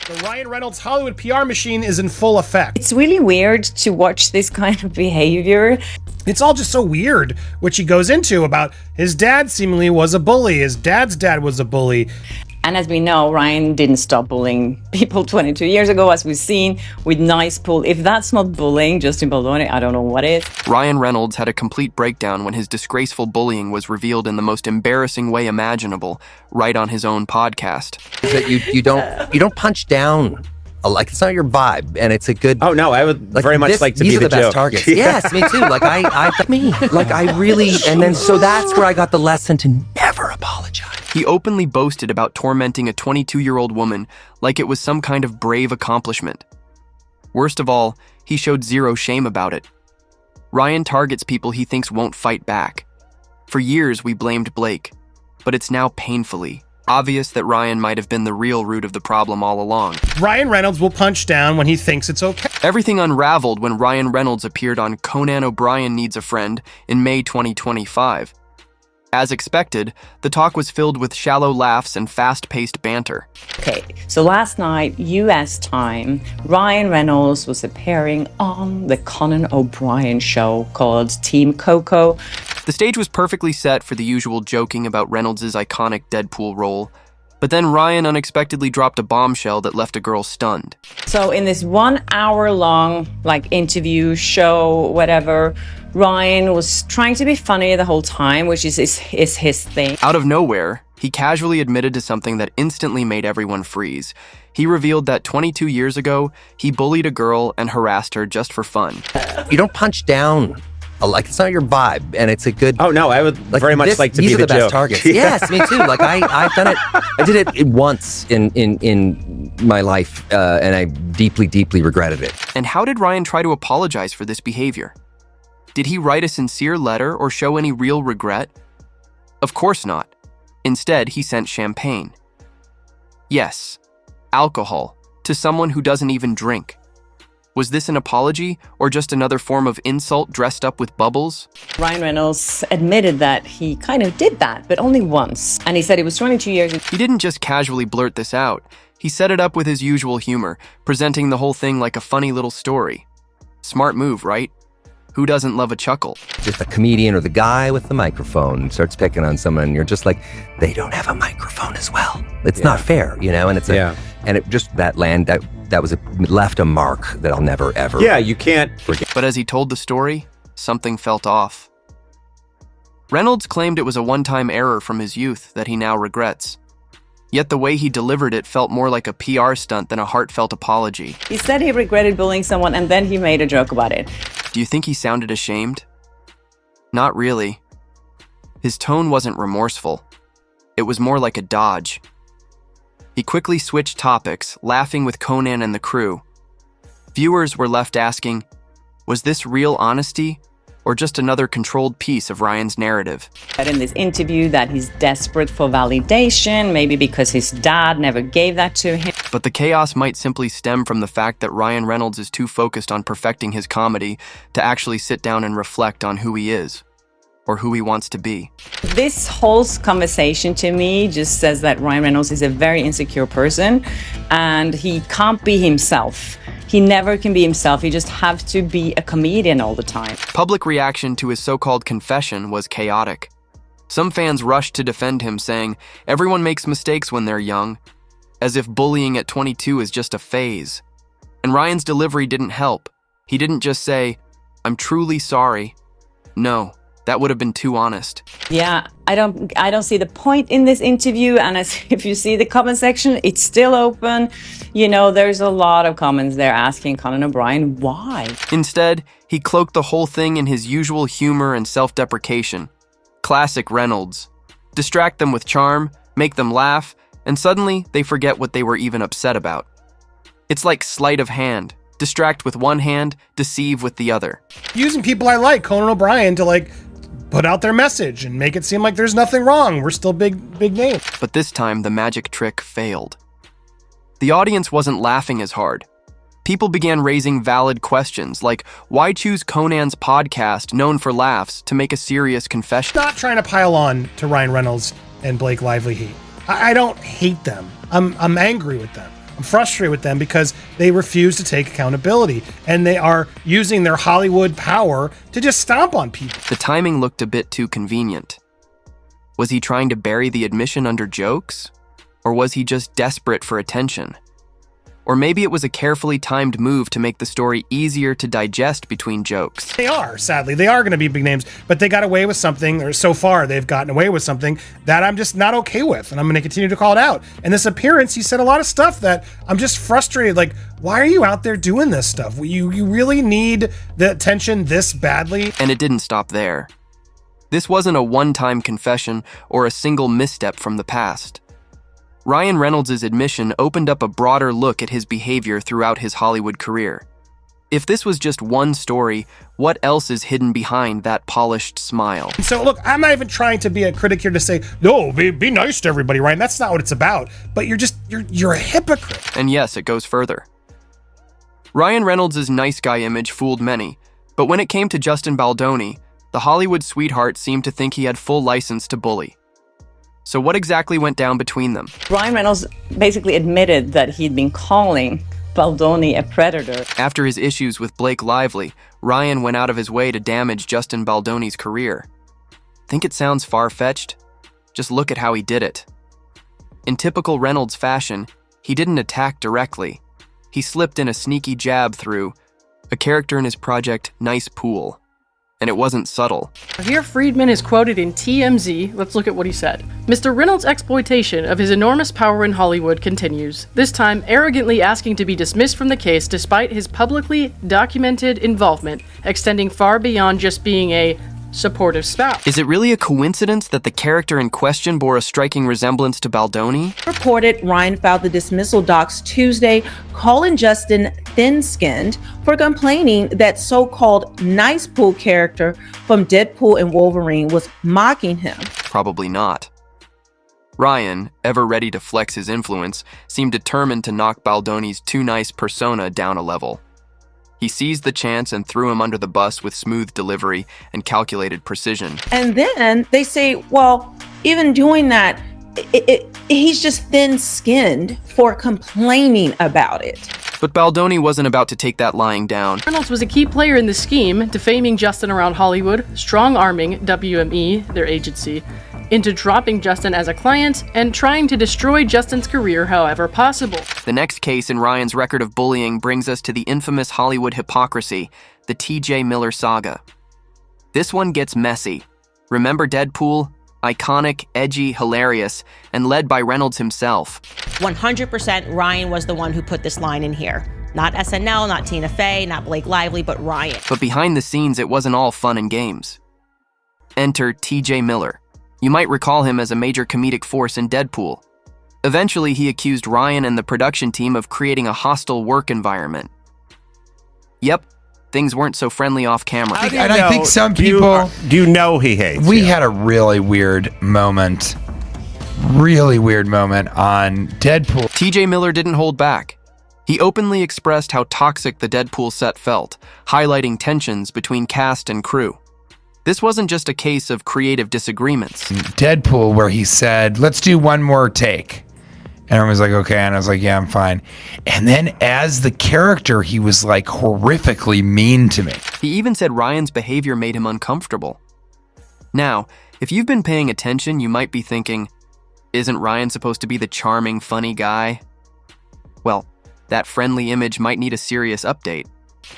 The Ryan Reynolds Hollywood PR machine is in full effect. It's really weird to watch this kind of behavior. It's all just so weird, which he goes into about his dad seemingly was a bully. His dad's dad was a bully. And as we know, Ryan didn't stop bullying people 22 years ago, as we've seen with Nice Pool. If that's not bullying, Justin Baldoni, I don't know what is. Ryan Reynolds had a complete breakdown when his disgraceful bullying was revealed in the most embarrassing way imaginable, right on his own podcast. Is that you don't punch down. Like, it's not your vibe, and it's a good. Oh no, I would very much like to be these the are the best joke. targets. Yes, me too. Like I really, and then so that's where I got the lesson to never apologize. He openly boasted about tormenting a 22-year-old woman like it was some kind of brave accomplishment. Worst of all, he showed zero shame about it. Ryan targets people he thinks won't fight back. For years, we blamed Blake, but it's now painfully obvious that Ryan might have been the real root of the problem all along. Ryan Reynolds will punch down when he thinks it's okay. Everything unraveled when Ryan Reynolds appeared on Conan O'Brien Needs a Friend in May 2025. As expected, the talk was filled with shallow laughs and fast-paced banter. Okay, so last night, US time, Ryan Reynolds was appearing on the Conan O'Brien show called Team Coco. The stage was perfectly set for the usual joking about Reynolds' iconic Deadpool role, but then Ryan unexpectedly dropped a bombshell that left a girl stunned. So in this 1 hour long, interview, show, whatever, Ryan was trying to be funny the whole time, which is his thing. Out of nowhere, he casually admitted to something that instantly made everyone freeze. He revealed that 22 years ago, he bullied a girl and harassed her just for fun. You don't punch down. Like, it's not your vibe, and it's a good. Oh no, I would very much like to be the joke. These are the best targets. Yes, me too. Like I've done it. I did it once in my life, and I deeply regretted it. And how did Ryan try to apologize for this behavior? Did he write a sincere letter or show any real regret? Of course not. Instead, he sent champagne. Yes, alcohol, to someone who doesn't even drink. Was this an apology or just another form of insult dressed up with bubbles? Ryan Reynolds admitted that he kind of did that, but only once. And he said it was 22 years ago. He didn't just casually blurt this out. He set it up with his usual humor, presenting the whole thing like a funny little story. Smart move, right? Who doesn't love a chuckle? Just the comedian or the guy with the microphone starts picking on someone, and you're just like, they don't have a microphone as well. It's not fair, and it's and it just that left a mark that I'll never ever. Yeah, you can't forget. But as he told the story, something felt off. Reynolds claimed it was a one-time error from his youth that he now regrets. Yet the way he delivered it felt more like a PR stunt than a heartfelt apology. He said he regretted bullying someone, and then he made a joke about it. Do you think he sounded ashamed? Not really. His tone wasn't remorseful. It was more like a dodge. He quickly switched topics, laughing with Conan and the crew. Viewers were left asking, was this real honesty or just another controlled piece of Ryan's narrative? But in this interview that he's desperate for validation, maybe because his dad never gave that to him. But the chaos might simply stem from the fact that Ryan Reynolds is too focused on perfecting his comedy to actually sit down and reflect on who he is or who he wants to be. This whole conversation to me just says that Ryan Reynolds is a very insecure person and he can't be himself. He never can be himself. He just has to be a comedian all the time. Public reaction to his so-called confession was chaotic. Some fans rushed to defend him, saying, everyone makes mistakes when they're young, as if bullying at 22 is just a phase. And Ryan's delivery didn't help. He didn't just say, I'm truly sorry. No, that would have been too honest. Yeah, I don't see the point in this interview, and if you see the comment section, it's still open. There's a lot of comments there asking Conan O'Brien why. Instead, he cloaked the whole thing in his usual humor and self-deprecation. Classic Reynolds. Distract them with charm, make them laugh, and suddenly they forget what they were even upset about. It's like sleight of hand. Distract with one hand, deceive with the other. Using people I like, Conan O'Brien, to put out their message and make it seem like there's nothing wrong. We're still big names. But this time, the magic trick failed. The audience wasn't laughing as hard. People began raising valid questions, like, why choose Conan's podcast, known for laughs, to make a serious confession? Not trying to pile on to Ryan Reynolds and Blake Lively hate. I don't hate them. I'm angry with them. I'm frustrated with them because they refuse to take accountability and they are using their Hollywood power to just stomp on people. The timing looked a bit too convenient. Was he trying to bury the admission under jokes? Or was he just desperate for attention? Or maybe it was a carefully timed move to make the story easier to digest between jokes. They are, sadly. They are going to be big names, but they got away with something, or so far they've gotten away with something that I'm just not okay with, and I'm going to continue to call it out. And this appearance, he said a lot of stuff that I'm just frustrated. Like, why are you out there doing this stuff? You really need the attention this badly? And it didn't stop there. This wasn't a one-time confession or a single misstep from the past. Ryan Reynolds' admission opened up a broader look at his behavior throughout his Hollywood career. If this was just one story, what else is hidden behind that polished smile? So look, I'm not even trying to be a critic here to say, no, be nice to everybody, Ryan. That's not what it's about. But you're a hypocrite. And yes, it goes further. Ryan Reynolds' nice guy image fooled many, but when it came to Justin Baldoni, the Hollywood sweetheart seemed to think he had full license to bully. So what exactly went down between them? Ryan Reynolds basically admitted that he'd been calling Baldoni a predator. After his issues with Blake Lively, Ryan went out of his way to damage Justin Baldoni's career. Think it sounds far-fetched? Just look at how he did it. In typical Reynolds fashion, he didn't attack directly. He slipped in a sneaky jab through a character in his project Nice Pool. And it wasn't subtle. Here Friedman is quoted in TMZ. Let's look at what he said. Mr. Reynolds' exploitation of his enormous power in Hollywood continues, this time arrogantly asking to be dismissed from the case despite his publicly documented involvement, extending far beyond just being a supportive spouse. Is it really a coincidence that the character in question bore a striking resemblance to Baldoni? Reported Ryan filed the dismissal docs Tuesday, calling Justin thin-skinned for complaining that so-called Nice Pool character from Deadpool and Wolverine was mocking him. Probably not. Ryan, ever ready to flex his influence, seemed determined to knock Baldoni's too nice persona down a level. He seized the chance and threw him under the bus with smooth delivery and calculated precision. And then they say, well, even doing that, he's just thin-skinned for complaining about it. But Baldoni wasn't about to take that lying down. Reynolds was a key player in the scheme, defaming Justin around Hollywood, strong-arming WME, their agency, into dropping Justin as a client and trying to destroy Justin's career however possible. The next case in Ryan's record of bullying brings us to the infamous Hollywood hypocrisy, the T.J. Miller saga. This one gets messy. Remember Deadpool? Iconic, edgy, hilarious, and led by Reynolds himself. 100% Ryan was the one who put this line in here. Not SNL, not Tina Fey, not Blake Lively, but Ryan. But behind the scenes, it wasn't all fun and games. Enter T.J. Miller. You might recall him as a major comedic force in Deadpool. Eventually, he accused Ryan and the production team of creating a hostile work environment. Yep, things weren't so friendly off camera. And I think some people... Do you know he hates We you? had a really weird moment on Deadpool. T.J. Miller didn't hold back. He openly expressed how toxic the Deadpool set felt, highlighting tensions between cast and crew. This wasn't just a case of creative disagreements. Deadpool, where he said, let's do one more take. And everyone was like, okay. And I was like, yeah, I'm fine. And then as the character, he was like horrifically mean to me. He even said Ryan's behavior made him uncomfortable. Now, if you've been paying attention, you might be thinking, isn't Ryan supposed to be the charming, funny guy? Well, that friendly image might need a serious update.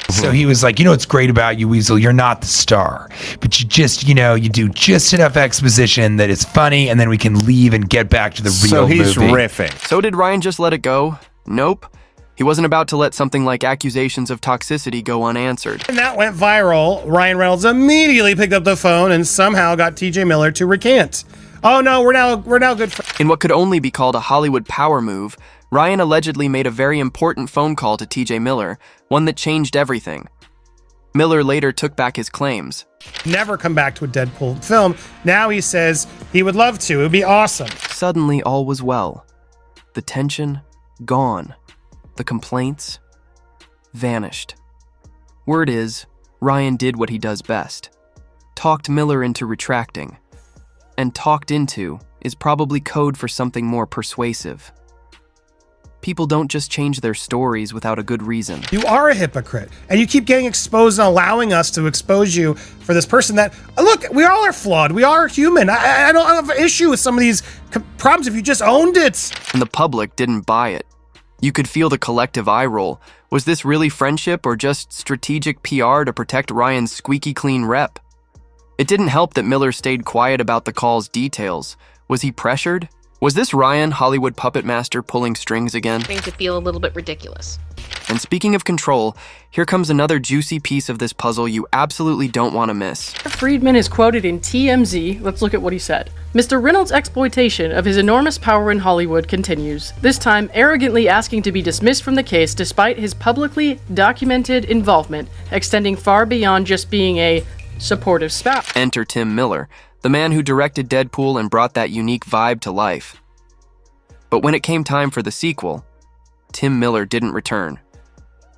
So he was like, you know what's great about you, Weasel? You're not the star. But you just, you do just enough exposition that it's funny, and then we can leave and get back to the real movie. So he's riffing. So did Ryan just let it go? Nope. He wasn't about to let something like accusations of toxicity go unanswered. And that went viral. Ryan Reynolds immediately picked up the phone and somehow got T.J. Miller to recant. Oh no, we're now good friends. In what could only be called a Hollywood power move, Ryan allegedly made a very important phone call to T.J. Miller, one that changed everything. Miller later took back his claims. Never come back to a Deadpool film. Now he says he would love to. It would be awesome. Suddenly, all was well. The tension, gone. The complaints, vanished. Word is, Ryan did what he does best. Talked Miller into retracting. And talked into is probably code for something more persuasive. People don't just change their stories without a good reason. You are a hypocrite, and you keep getting exposed and allowing us to expose you for this person that, look, we all are flawed. We are human. I don't have an issue with some of these problems if you just owned it. And the public didn't buy it. You could feel the collective eye roll. Was this really friendship or just strategic PR to protect Ryan's squeaky clean rep? It didn't help that Miller stayed quiet about the call's details. Was he pressured? Was this Ryan, Hollywood puppet master, pulling strings again? Things that feel a little bit ridiculous. And speaking of control, here comes another juicy piece of this puzzle you absolutely don't want to miss. Friedman is quoted in TMZ. Let's look at what he said. Mr. Reynolds' exploitation of his enormous power in Hollywood continues, this time arrogantly asking to be dismissed from the case despite his publicly documented involvement, extending far beyond just being a supportive spouse. Enter Tim Miller, the man who directed Deadpool and brought that unique vibe to life. But when it came time for the sequel, Tim Miller didn't return.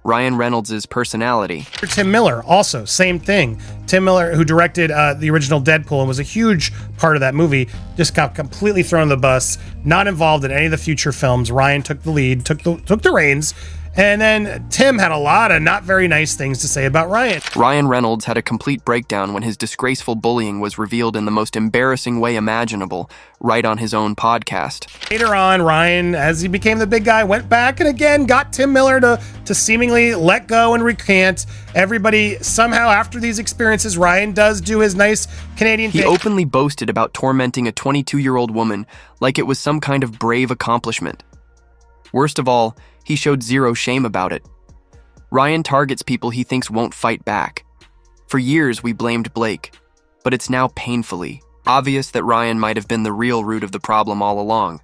Ryan Reynolds' personality. Tim Miller, also, same thing. Tim Miller, who directed the original Deadpool and was a huge part of that movie, just got completely thrown on the bus, not involved in any of the future films. Ryan took the lead, took the reins, and then Tim had a lot of not very nice things to say about Ryan. Ryan Reynolds had a complete breakdown when his disgraceful bullying was revealed in the most embarrassing way imaginable, right on his own podcast. Later on, Ryan, as he became the big guy, went back and again got Tim Miller to seemingly let go and recant. Everybody, somehow after these experiences, Ryan does do his nice Canadian thing. He openly boasted about tormenting a 22-year-old woman like it was some kind of brave accomplishment. Worst of all, he showed zero shame about it. Ryan targets people he thinks won't fight back. For years, we blamed Blake, but it's now painfully obvious that Ryan might have been the real root of the problem all along.